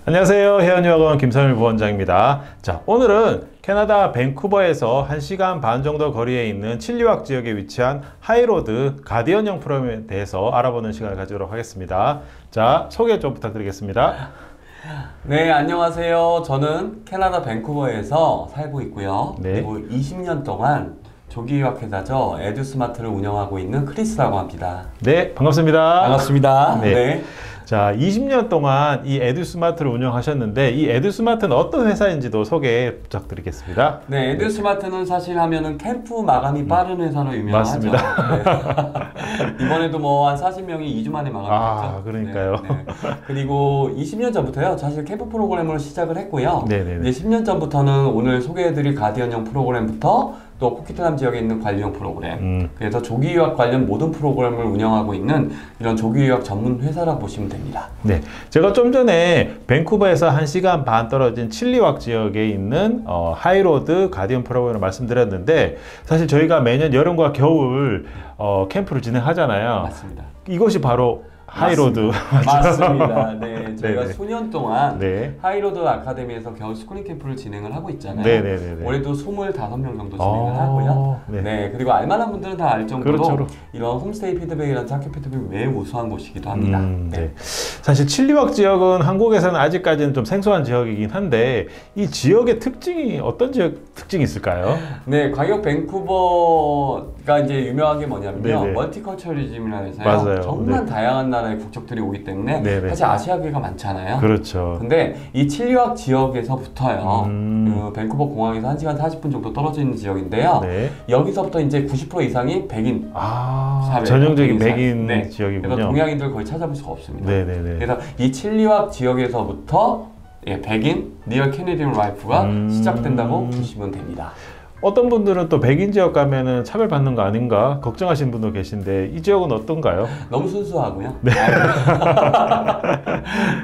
안녕하세요. 해안유학원 김선일 부원장입니다. 자, 오늘은 캐나다 밴쿠버에서 1시간 반 정도 거리에 있는 칠리왁 지역에 위치한 하이로드 가디언형 프로그램에 대해서 알아보는 시간을 가지도록 하겠습니다. 자, 소개 좀 부탁드리겠습니다. 네, 안녕하세요. 저는 캐나다 밴쿠버에서 살고 있고요. 네. 그리고 20년 동안 조기 유학 회사죠. 에듀스마트를 운영하고 있는 크리스라고 합니다. 네, 반갑습니다. 반갑습니다. 네. 네. 자, 20년 동안 이 에듀스마트를 운영하셨는데 이 에듀스마트는 어떤 회사인지도 소개 부탁드리겠습니다. 네, 에듀스마트는 사실 하면은 캠프 마감이 빠른 회사로 유명하죠. 맞습니다. 네. 이번에도 뭐 한 40명이 2주 만에 마감했죠. 아, 그러니까요. 네, 네. 그리고 20년 전부터요. 사실 캠프 프로그램으로 시작을 했고요. 네네네. 이제 10년 전부터는 오늘 소개해드릴 가디언형 프로그램부터 또 코키틀람 지역에 있는 관리형 프로그램, 그래서 조기 유학 관련 모든 프로그램을 운영하고 있는 이런 조기 유학 전문 회사라고 보시면 됩니다. 네, 제가 좀 전에 밴쿠버에서 1시간 반 떨어진 칠리왁 지역에 있는 하이로드 가디언 프로그램을 말씀드렸는데, 사실 저희가 매년 여름과 겨울 캠프를 진행하잖아요. 맞습니다. 이것이 바로 하이로드. 맞습니다. 네, 저희가 네네. 수년 동안 네. 하이로드 아카데미에서 겨울 스쿨링 캠프를 진행을 하고 있잖아요. 네네네네. 올해도 25명 정도 진행을 하고요. 네. 네, 그리고 알만한 분들은 다 알 정도로 그렇죠. 이런 홈스테이 피드백이라는 학교 피드백이 매우 우수한 곳이기도 합니다. 네. 사실 칠리왁 지역은 한국에서는 아직까지는 좀 생소한 지역이긴 한데, 이 지역의 특징이 어떤 지역 특징이 있을까요? 네, 광역 밴쿠버가 이제 유명한 게 뭐냐면요. 네네. 멀티컬처리즘이라 해서요. 맞아요. 정말 네. 다양한 나라의 국적들이 오기 때문에 네네. 사실 아시아계가 많잖아요. 그렇죠. 근데 이 칠리왁 지역에서부터요. 그 밴쿠버 공항에서 1시간 40분 정도 떨어져 있는 지역인데요. 네. 여기서부터 이제 90% 이상이 백인 사회, 전형적인 백인 백인 네. 지역이군요. 그래서 동양인들 거의 찾아볼 수가 없습니다. 네네네. 그래서 이 칠리왁 지역에서부터 백인 리얼 캐네디언 라이프가 시작된다고 보시면 됩니다. 어떤 분들은 또 백인 지역 가면은 차별받는 거 아닌가 걱정하시는 분도 계신데, 이 지역은 어떤가요? 너무 순수하고요. 네.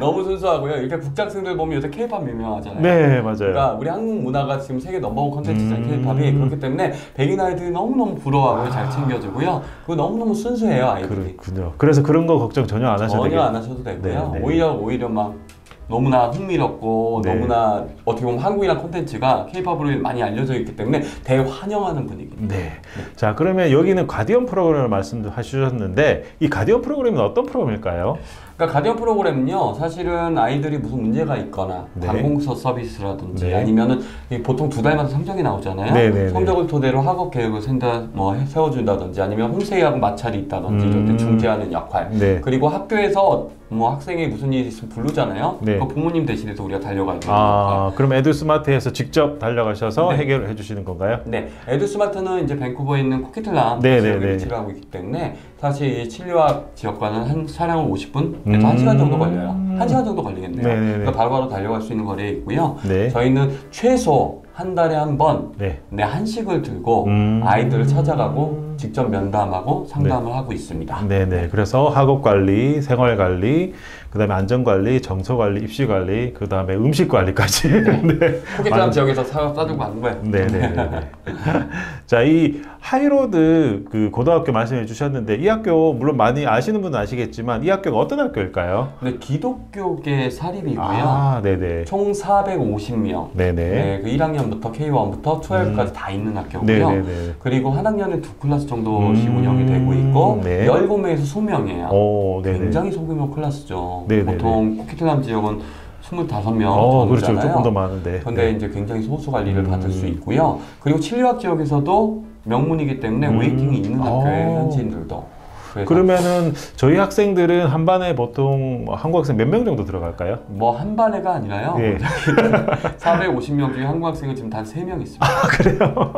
너무 순수하고요. 이렇게 국제학생들 보면 요새 K-팝 유명하잖아요. 네, 맞아요. 그러니까 우리 한국 문화가 지금 세계 넘버원 컨텐츠잖아요. K-팝이. 그렇기 때문에 백인 아이들이 너무너무 부러워하고 잘 챙겨주고요. 그리고 너무너무 순수해요, 아이들이. 그렇군요. 그래서 그런 거 걱정 전혀 안 하셔도 전혀 되겠... 안 하셔도 되고요. 네, 네. 오히려 막 너무나 흥미롭고 네. 너무나 어떻게 보면 한국이란 콘텐츠가 K-팝으로 많이 알려져 있기 때문에 대환영하는 분위기입니다. 네. 자, 그러면 여기는 가디언 프로그램을 말씀하셨는데, 이 가디언 프로그램은 어떤 프로그램일까요? 그러니까 가디언 프로그램은요, 사실은 아이들이 무슨 문제가 있거나 네. 관공서 서비스라든지 네. 아니면은 보통 2달마다 성적이 나오잖아요. 네, 네, 성적을 토대로 학업 계획을 세워준다든지 아니면 홈스테이하고 마찰이 있다든지 이럴 때 중재하는 역할. 네. 그리고 학교에서 뭐 학생이 무슨 일이 있으면 부르잖아요. 네. 그 부모님 대신해서 우리가 달려가야 되는 역할. 그럼 에듀스마트에서 직접 달려가셔서 네. 해결을 해주시는 건가요? 네, 에듀스마트는 이제 밴쿠버에 있는 코키틀람 네, 지역에 네, 네. 위치를 하고 있기 때문에 사실 이 칠리왁 지역과는 한 차량을 50분에서 1시간 정도 걸려요. 1시간 정도 걸리겠네요. 네, 네, 네. 그러니까 바로바로 달려갈 수 있는 거리에 있고요. 네. 저희는 최소 한 달에 한 번 네. 한식을 들고 아이들을 찾아가고 직접 면담하고 상담을 하고 있습니다. 네네. 그래서 학업 관리, 생활 관리, 그 다음에 안전 관리, 정서 관리, 입시 관리, 그 다음에 음식 관리까지. 네. 코키틀람 지역에서 싸들고 가는 거예요. 네네. 자, 이 하이로드 그 고등학교 말씀해 주셨는데, 이 학교 물론 많이 아시는 분은 아시겠지만 이 학교가 어떤 학교일까요? 네, 기독교계 사립이고요. 네네. 총 450명. 네네. 네, 그 1학년부터 K1부터 12까지 다 있는 학교고요. 네네네. 그리고 한 학년에 2클래스 정도씩 운영이 되고 있고 네. 17명에서 20명이에요. 오, 네네. 굉장히 소규모 클래스죠. 네네네. 보통 코키틀람 지역은 25명 그렇죠. 정도잖아요. 조금 더 많은데. 그런데 이제 굉장히 소수 관리를 받을 수 있고요. 그리고 칠리왁 지역에서도 명문이기 때문에 웨이팅이 있는 학교에 현지인들도. 그래서 그러면은 저희 학생들은 한 반에 보통 한국 학생 몇 명 정도 들어갈까요? 뭐 한 반에가 아니라요. 예. 450명 중에 한국 학생은 지금 단 3명 있습니다. 그래요?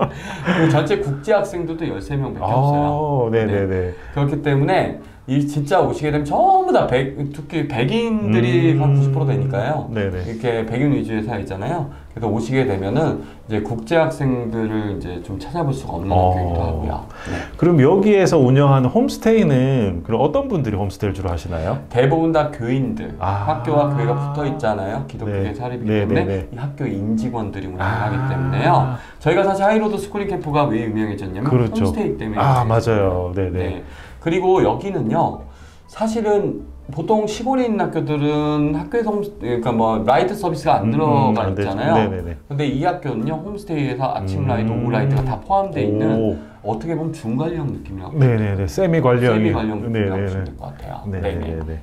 그리고 전체 국제 학생들도 13명밖에 없어요. 네네네. 네. 그렇기 때문에 이 진짜 오시게 되면 전부 다 특히 백인들이 한 90% 되니까요. 네네. 이렇게 백인 위주의 사회잖아요. 그래서 오시게 되면은 이제 국제 학생들을 이제 좀 찾아볼 수가 없는 학교이기도 하고요. 네. 그럼 여기에서 운영하는 홈스테이는 그럼 어떤 분들이 홈스테이를 주로 하시나요? 대부분 다 교인들, 학교와 교회가 붙어 있잖아요. 기독교계 네. 사립이기 네, 때문에 네, 네. 이 학교 임직원들이 운영하기 때문에요. 저희가 사실 하이로드 스쿨링 캠프가 왜 유명해졌냐면 그렇죠. 홈스테이 때문에 맞아요. 네네. 네. 그리고 여기는요. 사실은 보통 시골에 있는 학교들은 학교에서 그러니까 뭐 라이드 서비스가 안 들어가 있잖아요. 네네네. 근데 이 학교는요, 홈스테이에서 아침 라이드, 오후 라이드가 다 포함되어 있는 어떻게 보면 중관리형 느낌이라고. 네네네. 세미 관리형 느낌이라고 보시면 될 것 같아요. 네네네.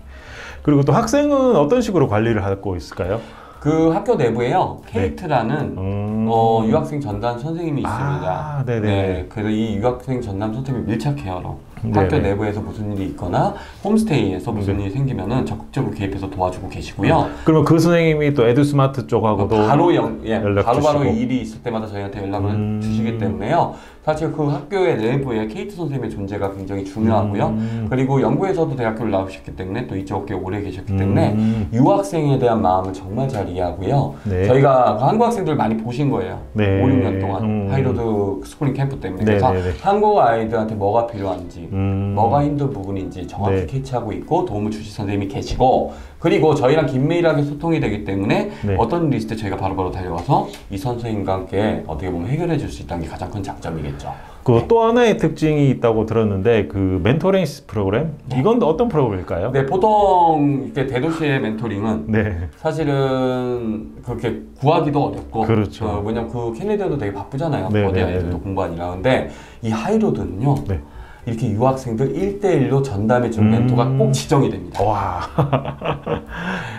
그리고 또 학생은 어떤 식으로 관리를 하고 있을까요? 그 학교 내부에요, 케이트라는 유학생 전담 선생님이 있습니다. 네네. 네, 그래서 이 유학생 전담 선생님이 밀착해요. 학교 내부에서 무슨 일이 있거나 홈스테이에서 무슨 일이 생기면은 적극적으로 개입해서 도와주고 계시고요. 그러면 그 선생님이 또 에듀스마트 쪽하고도 바로 바로 주시고. 일이 있을 때마다 저희한테 연락을 주시기 때문에요. 사실 그 학교의 내부에 케이트 선생님의 존재가 굉장히 중요하고요. 그리고 영국에서도 대학교를 나오셨기 때문에 또 이쪽 학교에 오래 계셨기 때문에 유학생에 대한 마음을 정말 잘 이해하고요. 네. 저희가 그 한국 학생들 많이 보신 거예요. 네. 5, 6년 동안 하이로드 스쿨링 캠프 때문에. 그래서 한국 아이들한테 뭐가 필요한지 뭐가 힘든 부분인지 정확히 캐치하고 있고 도움을 주실 선생님이 계시고, 그리고 저희랑 긴밀하게 소통이 되기 때문에 어떤 일이 있을 때 저희가 바로바로 달려와서 이 선생님과 함께 어떻게 보면 해결해 줄 수 있다는 게 가장 큰 장점이겠죠. 그 또 하나의 특징이 있다고 들었는데 그 멘토링 프로그램? 이건 어떤 프로그램일까요? 네, 보통 이렇게 대도시의 멘토링은 네. 사실은 그렇게 구하기도 어렵고, 그렇죠. 왜냐면 그 캐네디아도 되게 바쁘잖아요. 네, 거대 네, 아이들도 네. 공부하니라. 근데 이 하이로드는요, 네. 이렇게 유학생들 1대1로 전담해주는 멘토가 꼭 지정이 됩니다. 와.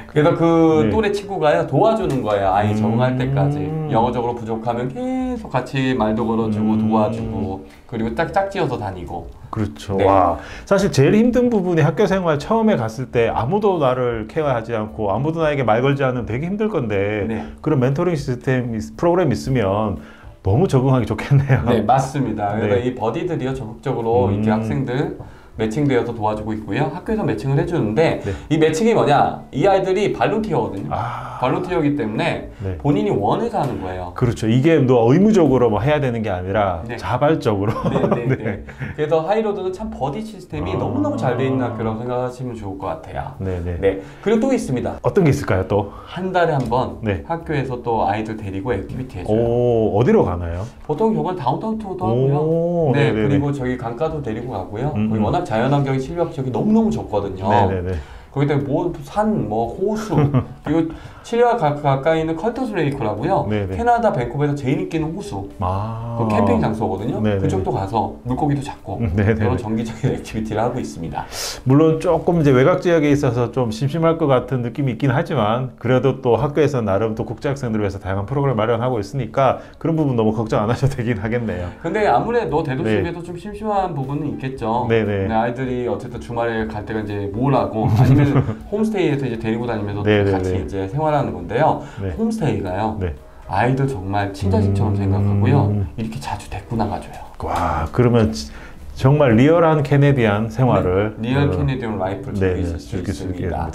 그래서 그 네. 또래 친구가요, 도와주는 거예요. 아이 적응할 때까지. 영어적으로 부족하면 계속 같이 말도 걸어주고 도와주고, 그리고 딱 짝지어서 다니고. 그렇죠. 네. 와. 사실 제일 힘든 부분이 학교 생활 처음에 갔을 때 아무도 나를 케어하지 않고 아무도 나에게 말 걸지 않으면 되게 힘들 건데 네. 그런 멘토링 시스템 프로그램 있으면 너무 적응하기 좋겠네요. 네, 맞습니다. 그래서 네. 이 버디들이요, 적극적으로 이렇게 학생들 매칭되어서 도와주고 있고요. 학교에서 매칭을 해주는데, 네. 이 매칭이 뭐냐? 이 아이들이 발론티어거든요. 아. 발론티어이기 때문에 네. 본인이 원해서 하는 거예요. 그렇죠. 이게 너 의무적으로 뭐 해야 되는 게 아니라 네. 자발적으로. 네. 그래서 하이로드는 참 버디 시스템이 너무너무 잘 돼 있는 학교라고 생각하시면 좋을 것 같아요. 네네. 네. 그리고 또 있습니다. 어떤 게 있을까요, 또? 한 달에 한 번 네. 학교에서 또 아이들 데리고 액티비티 해줘요. 오, 어디로 가나요? 보통 요건 다운타운 투어도 오, 하고요. 네, 네네네. 그리고 저기 강가도 데리고 가고요. 거기 워낙 자연환경이 친리학 지역이 너무너무 좋거든요. 네네네. 거기 때문에 뭐 산, 뭐 호수, 그리고 칠리와 가까이 있는 컬터스 레이크라고요. 네네. 캐나다 밴쿠버에서 제일 인기 있는 호수. 아. 그 캠핑 장소거든요. 네네네. 그쪽도 가서 물고기도 잡고 네네네. 그런 정기적인 액티비티를 하고 있습니다. 물론 조금 이제 외곽 지역에 있어서 좀 심심할 것 같은 느낌이 있긴 하지만 그래도 또 학교에서 나름 또 국제 학생들을 위해서 다양한 프로그램을 마련하고 있으니까 그런 부분 너무 걱정 안 하셔도 되긴 하겠네요. 근데 아무래도 대도시에도 좀 심심한 부분은 있겠죠. 네네. 근데 아이들이 어쨌든 주말에 갈 때가 이제 뭘 하고 아니면 홈스테이에서 이제 데리고 다니면서 네네네. 같이 이제 생활하는 건데요. 네. 홈스테이가요. 네. 아이들 정말 친자식처럼 생각하고요. 이렇게 자주 데리고 나가줘요. 와, 그러면 정말 리얼한 캐네디안 생활을 리얼 캐네디언 라이프를 즐기실 수 있습니다.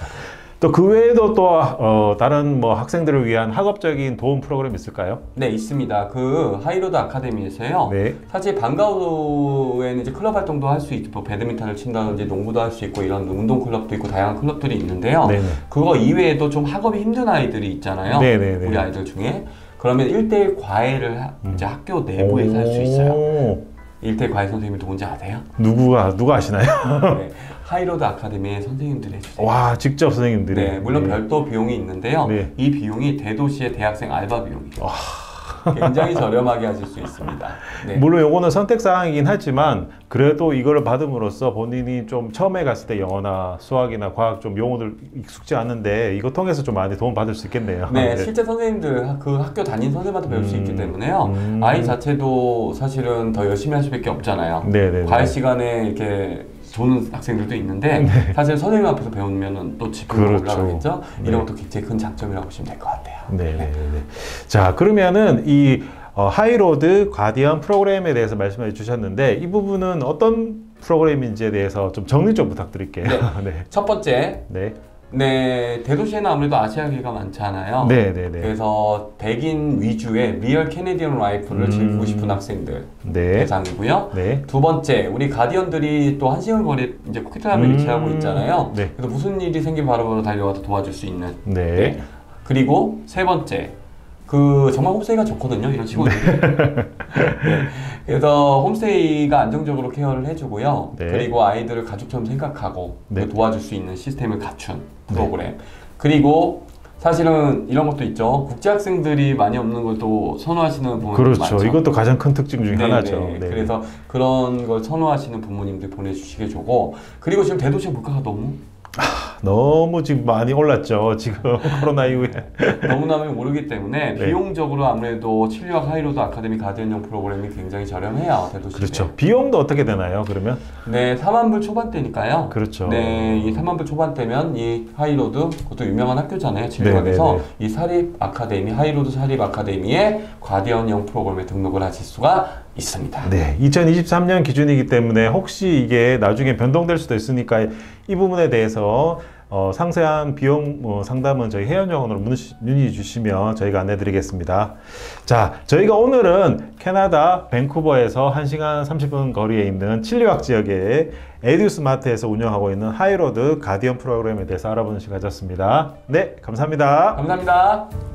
또 그 외에도 또 다른 뭐 학생들을 위한 학업적인 도움 프로그램 있을까요? 네, 있습니다. 그 하이로드 아카데미에서요. 네. 사실 방과후에는 이제 클럽 활동도 할 수 있고, 뭐 배드민턴을 친다든지 농구도 할 수 있고, 이런 운동 클럽도 있고 다양한 클럽들이 있는데요. 네네. 그거 이외에도 좀 학업이 힘든 아이들이 있잖아요. 네네네. 우리 아이들 중에. 그러면 1대1 과외를 이제 학교 내부에서 할 수 있어요. 1대1 과외 선생님이 누군지 아세요? 누가 아시나요? 네, 하이로드 아카데미의 선생님들이 해주세요. 와, 직접 선생님들이. 네, 물론 별도 비용이 있는데요. 네. 이 비용이 대도시의 대학생 알바 비용이에요. 굉장히 저렴하게 하실 수 있습니다. 네. 물론 요거는 선택 사항이긴 하지만 그래도 이거를 받음으로써 본인이 좀 처음에 갔을 때 영어나 수학이나 과학 좀 용어들 익숙지 않은데 이거 통해서 좀 많이 도움 받을 수 있겠네요. 네, 실제 선생님들 그 학교 다닌 선생님한테 배울 수 있기 때문에요. 아이 자체도 사실은 더 열심히 할 수밖에 없잖아요. 네네. 과외 시간에 이렇게 도는 학생들도 있는데 사실 선생님 앞에서 배우면 또 지표가 그렇죠. 올라가겠죠. 네. 이런 것도 굉장히 큰 장점이라고 보시면 될 것 같아요. 네네네. 자, 그러면은 이 하이로드 가디언 프로그램에 대해서 말씀해 주셨는데 이 부분은 어떤 프로그램인지에 대해서 좀 정리 좀 부탁드릴게요. 네. 첫 번째, 네. 대도시에는 아무래도 아시아계가 많잖아요. 네네네. 그래서 백인 위주의 리얼 캐네디언 라이프를 즐기고 싶은 학생들 네. 대상이고요. 네. 두 번째, 우리 가디언들이 또 1시간 거리 이제 코키타함에 위치하고 있잖아요. 네. 그래서 무슨 일이 생기면 바로바로 달려와서 도와줄 수 있는. 네. 그리고 세 번째, 정말 홈스테이가 좋거든요. 이런 시골들이. 네. 그래서 홈스테이가 안정적으로 케어를 해주고요. 네. 그리고 아이들을 가족처럼 생각하고 네. 도와줄 수 있는 시스템을 갖춘 프로그램. 그리고 사실은 이런 것도 있죠. 국제학생들이 많이 없는 걸 또 선호하시는 부모님들 그렇죠. 많죠. 이것도 가장 큰 특징 중에 네, 하나죠. 네. 네. 그래서 그런 걸 선호하시는 부모님들 보내주시게 좋고, 그리고 지금 대도시 물가가 너무 지금 많이 올랐죠. 지금 코로나 이후에. 너무나면 오르기 때문에 네. 비용적으로 아무래도 칠리와크 하이로드 아카데미 가디언형 프로그램이 굉장히 저렴해요. 대도시에. 그렇죠. 비용도 어떻게 되나요? 그러면? 네, 4만 불 초반대니까요. 그렇죠. 네, 이 4만 불 초반대면 이 하이로드, 그것도 유명한 학교잖아요. 칠리와크에서 네, 이 사립 아카데미, 하이로드 사립 아카데미의 가디언형 프로그램에 등록을 하실 수가 있습니다. 네, 2023년 기준이기 때문에 혹시 이게 나중에 변동될 수도 있으니까 이 부분에 대해서 상세한 비용 상담은 저희 해연정원으로 문의 주시면 저희가 안내드리겠습니다. 자, 저희가 오늘은 캐나다 밴쿠버에서 1시간 30분 거리에 있는 칠리왁 지역의 에듀스마트에서 운영하고 있는 하이로드 가디언 프로그램에 대해서 알아보는 시간 가졌습니다. 네, 감사합니다. 감사합니다.